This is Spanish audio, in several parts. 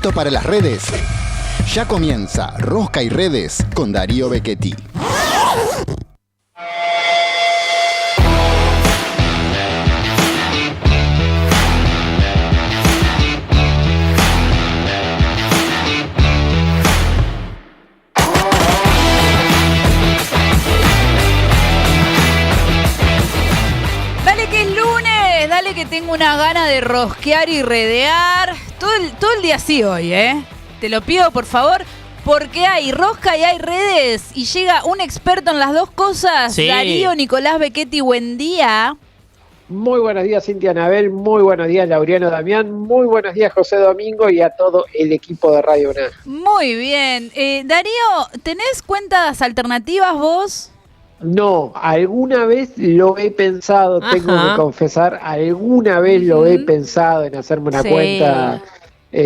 ¿Listo para las redes? Ya comienza Rosca y Redes con Darío Becchetti. Dale que tengo una gana de rosquear y redear. Todo el día así hoy, ¿eh? Te lo pido, por favor, porque hay rosca y hay redes. Y llega un experto en las dos cosas. Sí. Darío Nicolás Becchetti, buen día. Muy buenos días, Cintia Anabel. Muy buenos días, Laureano Damián. Muy buenos días, José Domingo, y a todo el equipo de Radio UNA. Muy bien. Darío, ¿tenés cuentas alternativas vos? No, alguna vez lo he pensado, tengo que confesar, alguna vez lo he pensado en hacerme una cuenta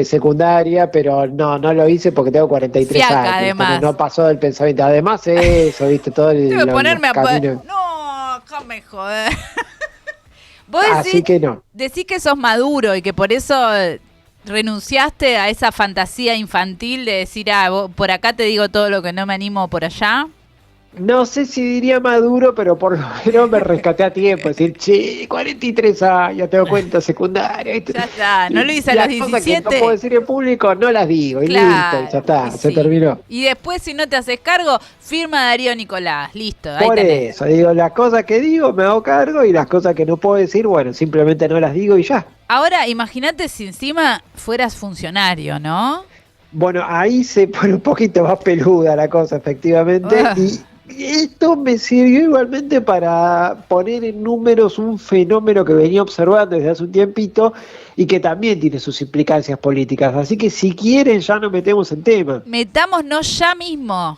secundaria, pero no lo hice porque tengo 43 años. Además. No pasó del pensamiento. Además eso, viste, todo el Debe ponerme a camino. No, déjame joder. Vos Así que no. Decís que sos maduro y que por eso renunciaste a esa fantasía infantil de decir, vos, por acá te digo todo lo que no me animo por allá. No sé si diría maduro, pero por lo menos me rescaté a tiempo. Decir, 43 años, tengo cuenta secundaria. Ya está, no lo hice a los 17. Las cosas que no puedo decir en público, no las digo. Y claro, listo, ya está, sí. Se terminó. Y después, si no te haces cargo, firma Darío Nicolás. Listo, ahí por tenés. Eso, digo, las cosas que digo me hago cargo y las cosas que no puedo decir, bueno, simplemente no las digo y ya. Ahora, imagínate si encima fueras funcionario, ¿no? Bueno, ahí se pone un poquito más peluda la cosa, efectivamente. Y esto me sirvió igualmente para poner en números un fenómeno que venía observando desde hace un tiempito y que también tiene sus implicancias políticas. Así que si quieren ya nos metemos en tema. Metámonos ya mismo.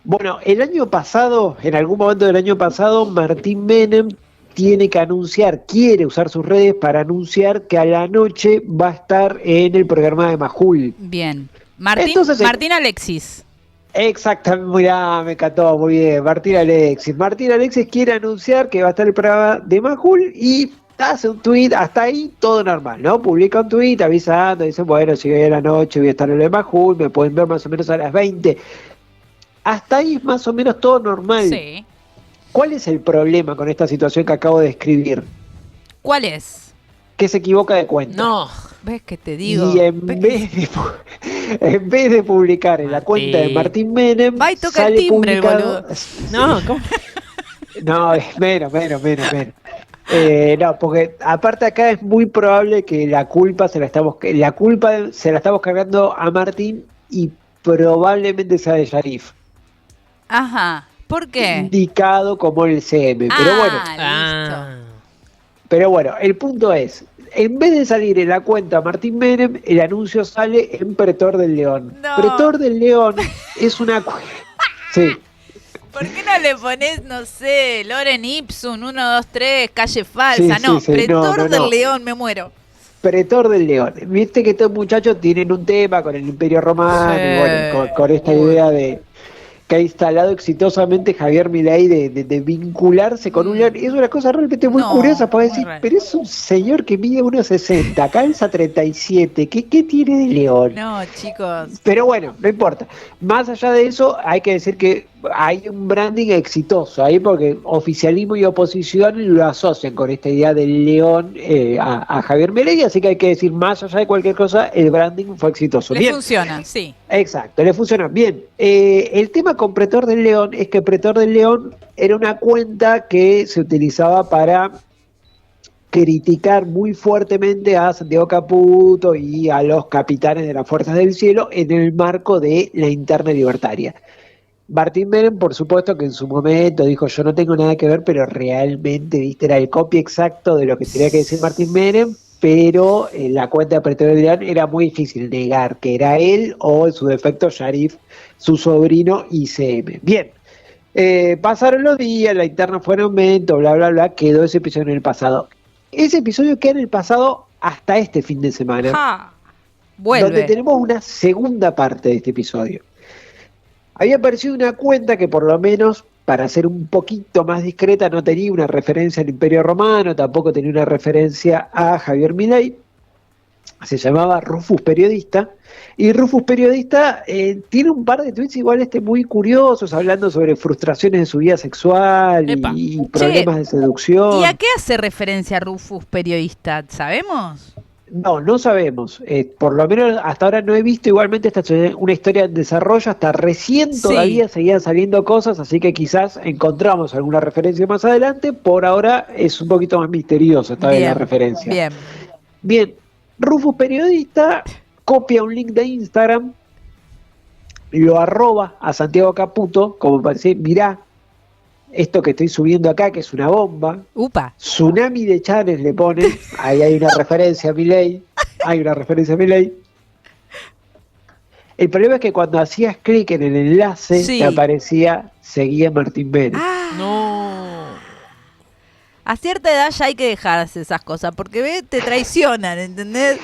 Bueno, el año pasado, en algún momento del año pasado, Martín Menem quiere usar sus redes para anunciar que a la noche va a estar en el programa de Majul. Bien. Martín Alexis. Exactamente, mirá, me encantó, muy bien, Martín Alexis. Martín Alexis quiere anunciar que va a estar el programa de Majul y hace un tuit, hasta ahí todo normal, ¿no? Publica un tuit avisando, dice, bueno, si hoy a la noche voy a estar en el de Majul, me pueden ver más o menos a las 20. Hasta ahí es más o menos todo normal. Sí. ¿Cuál es el problema con esta situación que acabo de describir? ¿Cuál es? Que se equivoca de cuenta. No, ves que te digo. Y en vez de publicar en la cuenta de Martín Menem, va y toca el timbre el boludo. No, ¿cómo? No, menos. No, porque aparte acá es muy probable que la culpa se la estamos cargando a Martín y probablemente sea de Sharif. Ajá. ¿Por qué? Indicado como el CM. Listo. Pero bueno, el punto es, en vez de salir en la cuenta Martín Menem, el anuncio sale en Pretor del León. No. Pretor del León es una... Sí. ¿Por qué no le pones, no sé, Loren Ipsum, 1, 2, 3, calle falsa? Sí, Pretor del León, me muero. Pretor del León. Viste que estos muchachos tienen un tema con el Imperio Romano, y bueno, con esta idea de que ha instalado exitosamente Javier Milei de vincularse con un león. Es una cosa realmente muy curiosa para decir, pero es un señor que mide 1,60, calza 37, ¿qué tiene de león? No, chicos. Pero bueno, no importa. Más allá de eso, hay que decir que hay un branding exitoso ahí porque oficialismo y oposición lo asocian con esta idea del león a Javier Milei, así que hay que decir, más allá de cualquier cosa, el branding fue exitoso. Le funciona, sí. Exacto, le funciona bien. El tema con Pretor del León es que Pretor del León era una cuenta que se utilizaba para criticar muy fuertemente a Santiago Caputo y a los capitanes de las Fuerzas del Cielo en el marco de la interna libertaria. Martín Menem, por supuesto que en su momento dijo, yo no tengo nada que ver, pero realmente, viste, era el copy exacto de lo que tenía que decir Martín Menem, pero en la cuenta de Pretor del León era muy difícil negar que era él o en su defecto Sharif, su sobrino ICM. Bien, pasaron los días, la interna fue en aumento, bla, bla, bla, quedó ese episodio en el pasado. Ese episodio queda en el pasado hasta este fin de semana, donde tenemos una segunda parte de este episodio. Había aparecido una cuenta que por lo menos, para ser un poquito más discreta, no tenía una referencia al Imperio Romano, tampoco tenía una referencia a Javier Milei, se llamaba Rufus Periodista, y Rufus Periodista tiene un par de tweets igual muy curiosos, hablando sobre frustraciones de su vida sexual Epa. y problemas de seducción. ¿Y a qué hace referencia Rufus Periodista? ¿Sabemos? No sabemos. Por lo menos hasta ahora no he visto. Igualmente esta es una historia en desarrollo. Hasta recién Sí. todavía seguían saliendo cosas, así que quizás encontramos alguna referencia más adelante. Por ahora es un poquito más misteriosa esta vez la referencia. Bien, Rufus Periodista copia un link de Instagram, lo arroba a Santiago Caputo, como para decir, mirá, esto que estoy subiendo acá, que es una bomba. Upa. Tsunami de Chanes le pone. Ahí hay una referencia a Milei. El problema es que cuando hacías clic en el enlace, Sí. te aparecía seguía Martín Vélez. No. A cierta edad ya hay que dejarse esas cosas, porque te traicionan, ¿entendés?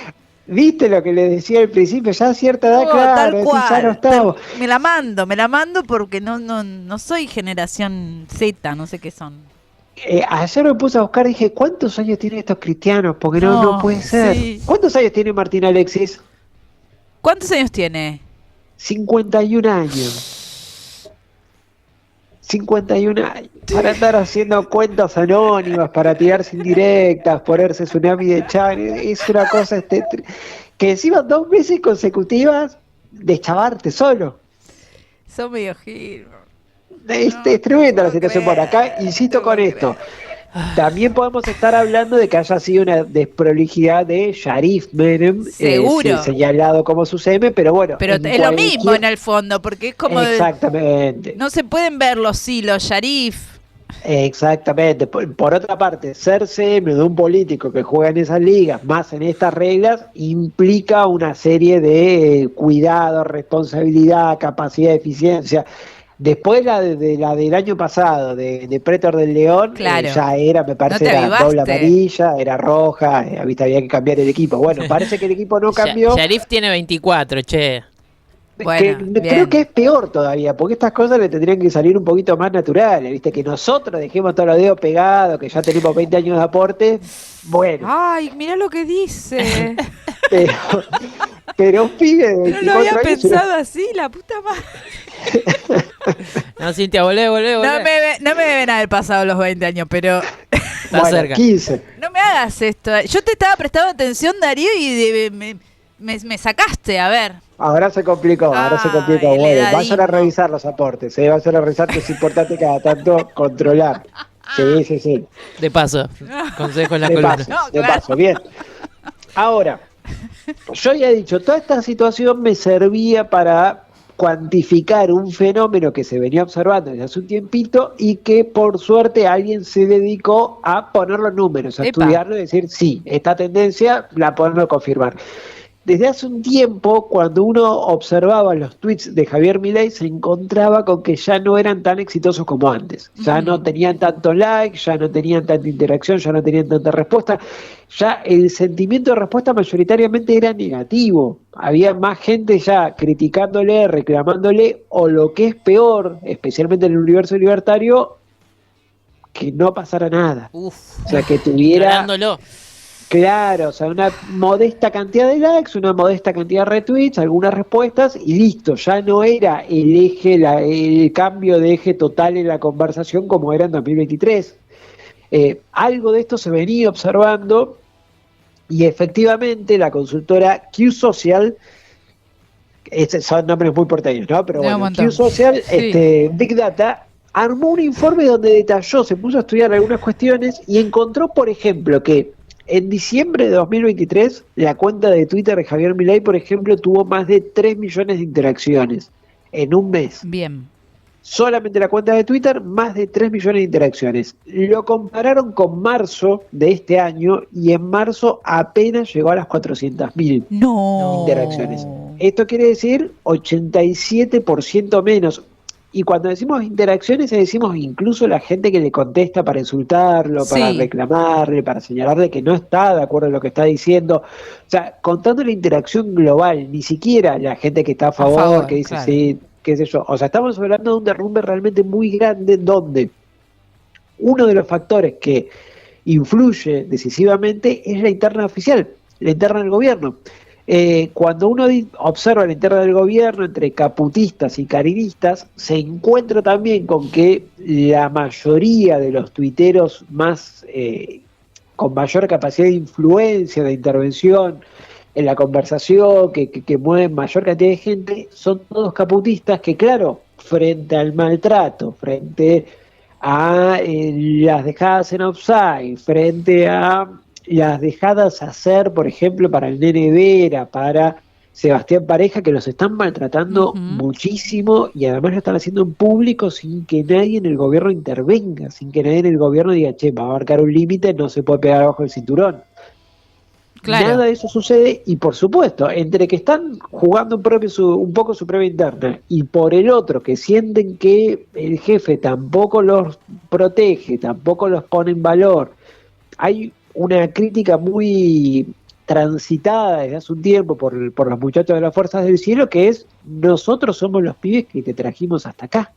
¿Viste lo que le decía al principio? Ya a cierta edad, claro, tal decís, cual. ya no estamos. Me la mando porque no soy generación Z, no sé qué son. Ayer me puse a buscar y dije, ¿cuántos años tienen estos cristianos? Porque no puede ser. sí. ¿Cuántos años tiene Martín Alexis? ¿Cuántos años tiene? 51 años. 51 años. Para andar haciendo cuentas anónimas, para tirarse indirectas, ponerse Tsunami de Chan, es una cosa que encima 2 veces consecutivas de chavarte solo. Son medio gil. Es tremenda la puedo situación creer, por acá. Insisto no con puedo esto. También podemos estar hablando de que haya sido una desprolijidad de Sharif Menem, Seguro. señalado como su CM, pero bueno. Pero es lo mismo en el fondo, porque es como... Exactamente. No se pueden ver los hilos, Sharif. Exactamente. Por otra parte, ser CM de un político que juega en esas ligas, más en estas reglas, implica una serie de cuidado, responsabilidad, capacidad de eficiencia. Después la del año pasado, de Pretor del León, Claro. ya era, me parece, ¿No te era avivaste? doble amarilla, era roja, había que cambiar el equipo. Bueno, parece que el equipo no cambió. Sharif tiene 24, che. Bueno, bien. Creo que es peor todavía, porque estas cosas le tendrían que salir un poquito más naturales, ¿viste? Que nosotros dejemos todos los dedos pegados, que ya tenemos 20 años de aporte, bueno, Ay, mirá lo que dice. pero un pibe de No 24 lo había años... pensado así, la puta madre. No, Cintia, volvé. No me deben haber pasado los 20 años, pero Está Bueno, cerca. 15. no me hagas esto. Yo te estaba prestando atención, Darío, y me sacaste, a ver. Ahora se complicó. Ay, el Bueno, vayan edadismo. a revisar los aportes, vayan a revisar que es importante cada tanto controlar. Sí. De paso, consejo en la De columna. paso, No, de claro. paso, bien. Ahora, yo ya he dicho, toda esta situación me servía para cuantificar un fenómeno que se venía observando desde hace un tiempito y que por suerte alguien se dedicó a poner los números, a Epa. estudiarlo y decir, sí, esta tendencia la podemos confirmar. Desde hace un tiempo, cuando uno observaba los tweets de Javier Milei, se encontraba con que ya no eran tan exitosos como antes. Ya no tenían tantos likes, ya no tenían tanta interacción, ya no tenían tanta respuesta. Ya el sentimiento de respuesta mayoritariamente era negativo. Había más gente ya criticándole, reclamándole, o lo que es peor, especialmente en el universo libertario, que no pasara nada. Uf, O sea, que tuviera... ignorándolo. Claro, o sea, una modesta cantidad de likes, una modesta cantidad de retweets, algunas respuestas y listo, ya no era el eje, el cambio de eje total en la conversación como era en 2023. Algo de esto se venía observando y efectivamente la consultora Q-Social, son nombres muy porteños, ¿no? Pero De un bueno, montón. Q-Social, Sí. Big Data, armó un informe donde detalló, se puso a estudiar algunas cuestiones y encontró, por ejemplo, que en diciembre de 2023 la cuenta de Twitter de Javier Milei, por ejemplo, tuvo más de 3 millones de interacciones en un mes. Bien. Solamente la cuenta de Twitter, más de 3 millones de interacciones. Lo compararon con marzo de este año y en marzo apenas llegó a las 400.000 No. interacciones. Esto quiere decir 87% menos. Y cuando decimos interacciones, decimos incluso la gente que le contesta para insultarlo, para Sí. reclamarle, para señalarle que no está de acuerdo en lo que está diciendo. O sea, contando la interacción global, ni siquiera la gente que está a favor, que dice claro. sí, qué sé yo. O sea, estamos hablando de un derrumbe realmente muy grande donde uno de los factores que influye decisivamente es la interna oficial. la interna del gobierno. Cuando uno observa la interna del gobierno entre caputistas y carinistas, se encuentra también con que la mayoría de los tuiteros más con mayor capacidad de influencia, de intervención en la conversación, que mueven mayor cantidad de gente, son todos caputistas que, claro, frente al maltrato, frente a las dejadas en offside, frente a las dejadas hacer, por ejemplo, para el Nene Vera, para Sebastián Pareja, que los están maltratando muchísimo y además lo están haciendo en público sin que nadie en el gobierno intervenga, sin que nadie en el gobierno diga, che, va a abarcar un límite, no se puede pegar abajo del cinturón. Claro. Nada de eso sucede y por supuesto, entre que están jugando un poco su prueba interna y por el otro que sienten que el jefe tampoco los protege, tampoco los pone en valor, hay una crítica muy transitada desde hace un tiempo por los muchachos de las Fuerzas del Cielo, que es, nosotros somos los pibes que te trajimos hasta acá.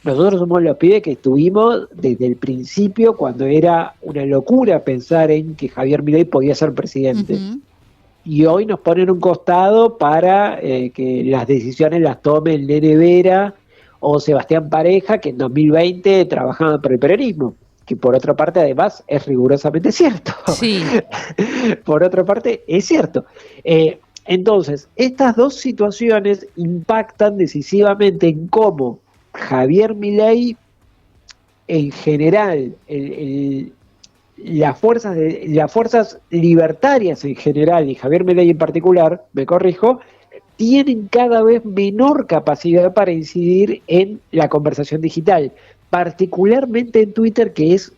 Nosotros somos los pibes que estuvimos desde el principio, cuando era una locura pensar en que Javier Milei podía ser presidente. Y hoy nos ponen un costado para que las decisiones las tome el Nene Vera o Sebastián Pareja, que en 2020 trabajaban por el peronismo. Que por otra parte además es rigurosamente cierto. Sí. Por otra parte es cierto. Entonces, estas dos situaciones impactan decisivamente en cómo Javier Milei, en general, las fuerzas libertarias en general, y Javier Milei en particular, me corrijo, tienen cada vez menor capacidad para incidir en la conversación digital, particularmente en Twitter, que es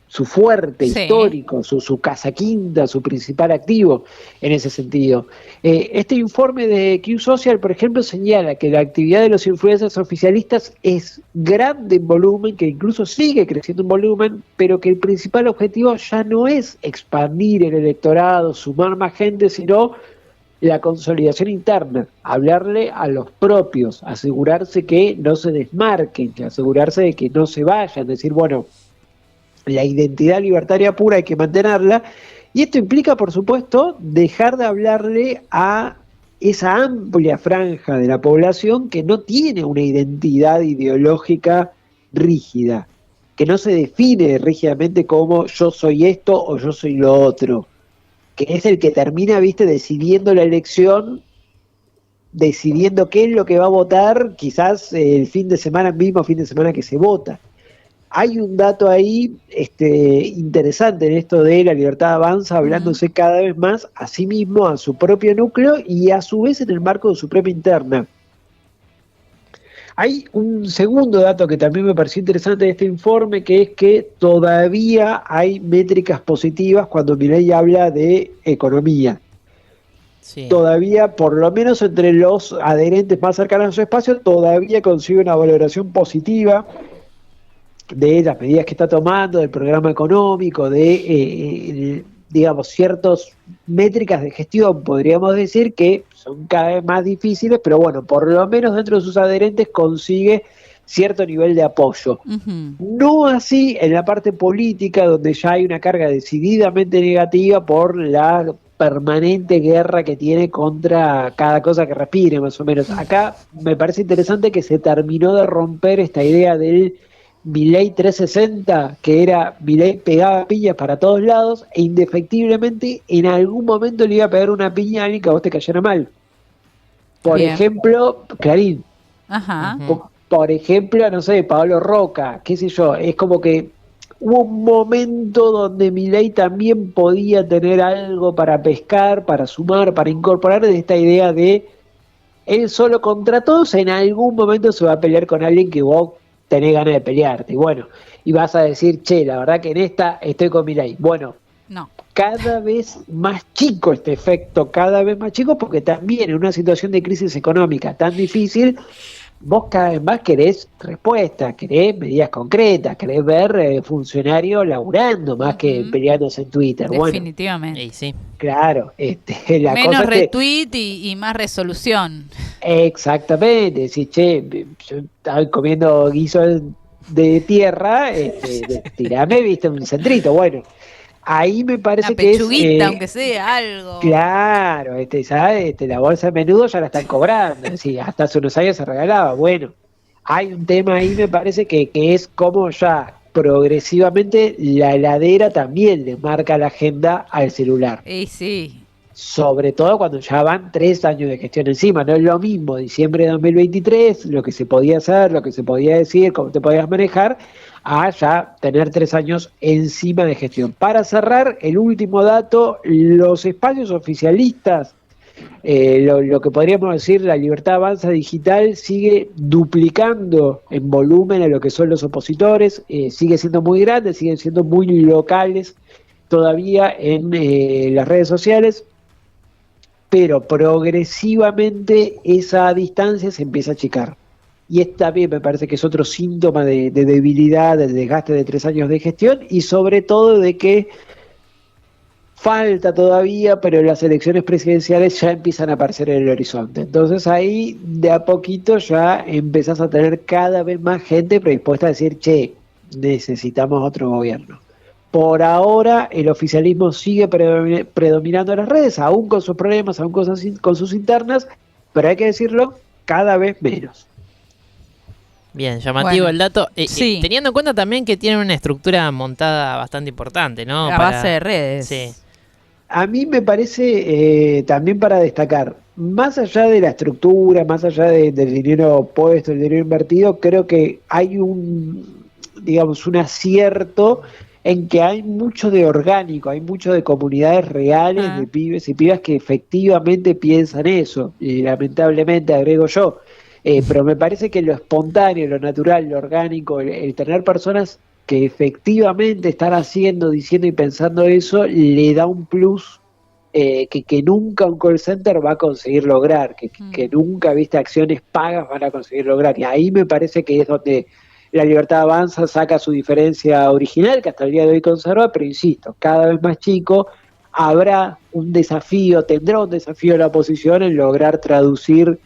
su fuerte histórico, su casa quinta, su principal activo en ese sentido. Este informe de Q-Social, por ejemplo, señala que la actividad de los influencers oficialistas es grande en volumen, que incluso sigue creciendo en volumen, pero que el principal objetivo ya no es expandir el electorado, sumar más gente, sino la consolidación interna, hablarle a los propios, asegurarse que no se desmarquen, asegurarse de que no se vayan, decir, bueno, la identidad libertaria pura hay que mantenerla, y esto implica, por supuesto, dejar de hablarle a esa amplia franja de la población que no tiene una identidad ideológica rígida, que no se define rígidamente como yo soy esto o yo soy lo otro, que es el que termina, decidiendo la elección, decidiendo qué es lo que va a votar, quizás el mismo fin de semana que se vota. Hay un dato ahí interesante en esto de la libertad avanza, hablándose cada vez más a sí mismo, a su propio núcleo y a su vez en el marco de su propia interna. Hay un segundo dato que también me pareció interesante de este informe, que es que todavía hay métricas positivas cuando Milei habla de economía. Sí. Todavía, por lo menos entre los adherentes más cercanos a su espacio, todavía consigue una valoración positiva de las medidas que está tomando, del programa económico, de ciertas métricas de gestión, podríamos decir, que son cada vez más difíciles, pero bueno, por lo menos dentro de sus adherentes consigue cierto nivel de apoyo. No así en la parte política, donde ya hay una carga decididamente negativa por la permanente guerra que tiene contra cada cosa que respire, más o menos. Acá me parece interesante que se terminó de romper esta idea del Milei 360, que era Milei pegaba piñas para todos lados e indefectiblemente en algún momento le iba a pegar una piña a alguien que a vos te cayera mal. Por ejemplo, Clarín. Por ejemplo, no sé, Pablo Roca, qué sé yo, es como que hubo un momento donde Milei también podía tener algo para pescar, para sumar, para incorporar de esta idea de él solo contra todos, en algún momento se va a pelear con alguien que vos tenés ganas de pelearte, y bueno, y vas a decir, che, la verdad que en esta estoy con Milei. Bueno, no. Cada vez más chico este efecto, cada vez más chico, porque también en una situación de crisis económica tan difícil, vos cada vez más querés respuestas, querés medidas concretas, querés ver funcionarios laburando más que peleándose en Twitter. Definitivamente. Bueno, sí. Claro. La menos cosa retweet y más resolución. Exactamente. Decís, che, yo estaba comiendo guiso de tierra, tirame, un centrito. Bueno, Ahí me parece Una que es... pechuguita, aunque sea algo. Claro, ¿sabes? La bolsa de menudo ya la están cobrando. Sí, hasta hace unos años se regalaba. Bueno, hay un tema ahí, me parece que es como ya progresivamente la heladera también le marca la agenda al celular. Y sí. Sobre todo cuando ya van 3 años de gestión encima. No es lo mismo diciembre de 2023, lo que se podía hacer, lo que se podía decir, cómo te podías manejar, a ya tener 3 años encima de gestión. Para cerrar, el último dato, los espacios oficialistas, lo que podríamos decir, la Libertad Avanza Digital sigue duplicando en volumen a lo que son los opositores, sigue siendo muy grande, siguen siendo muy locales todavía en las redes sociales, pero progresivamente esa distancia se empieza a achicar. Y esta también me parece que es otro síntoma de debilidad, del desgaste de 3 años de gestión y sobre todo de que falta todavía, pero las elecciones presidenciales ya empiezan a aparecer en el horizonte. Entonces ahí de a poquito ya empezás a tener cada vez más gente predispuesta a decir, che, necesitamos otro gobierno. Por ahora el oficialismo sigue predominando en las redes, aún con sus problemas, aún con sus internas, pero hay que decirlo, cada vez menos. Bien, llamativo el dato. Sí. Teniendo en cuenta también que tienen una estructura montada bastante importante, ¿no? A base de redes. Sí. A mí me parece también para destacar, más allá de la estructura, más allá del dinero puesto, el dinero invertido, creo que hay un acierto en que hay mucho de orgánico, hay mucho de comunidades reales, de pibes y pibas que efectivamente piensan eso, y lamentablemente agrego yo, pero me parece que lo espontáneo, lo natural, lo orgánico, el tener personas que efectivamente están haciendo, diciendo y pensando eso, le da un plus que nunca un call center va a conseguir lograr, que nunca, acciones pagas van a conseguir lograr, y ahí me parece que es donde la Libertad Avanza saca su diferencia original, que hasta el día de hoy conserva, pero insisto, cada vez más chico, tendrá un desafío la oposición en lograr traducir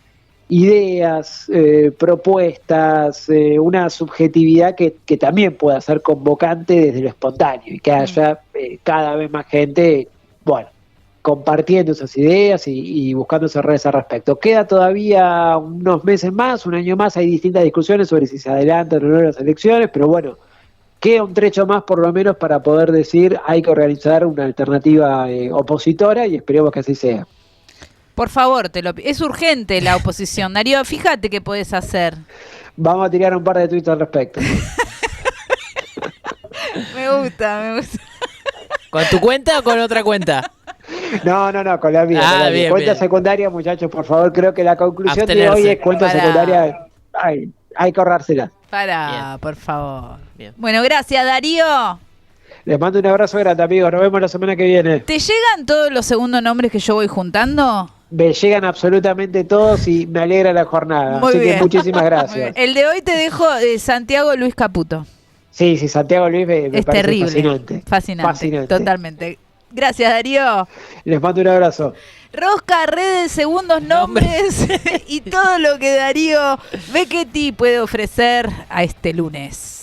ideas, propuestas, una subjetividad que también pueda ser convocante desde lo espontáneo y que haya cada vez más gente, compartiendo esas ideas y buscándose redes al respecto. Queda todavía unos meses más, un año más, hay distintas discusiones sobre si se adelantan o no las elecciones, pero bueno, queda un trecho más por lo menos para poder decir hay que organizar una alternativa opositora y esperemos que así sea. Por favor, es urgente la oposición. Darío, fíjate qué podés hacer. Vamos a tirar un par de tweets al respecto. Me gusta. ¿Con tu cuenta o con otra cuenta? No, con la mía. Con la bien, cuenta bien. secundaria, muchachos, por favor, creo que la conclusión Abstenerse. de hoy es cuenta secundaria, hay que ahorrársela. Para, por favor. Bien. Bueno, gracias, Darío. Les mando un abrazo grande, amigos. Nos vemos la semana que viene. ¿Te llegan todos los segundos nombres que yo voy juntando? Me llegan absolutamente todos y me alegra la jornada. Muy Así bien. que muchísimas Muy gracias. bien. El de hoy te dejo Santiago Luis Caputo. Sí, Santiago Luis me Es parece terrible. Fascinante. Totalmente. Gracias, Darío. Les mando un abrazo. Rosca, redes, segundos nombres y todo lo que Darío Becchetti puede ofrecer a este lunes.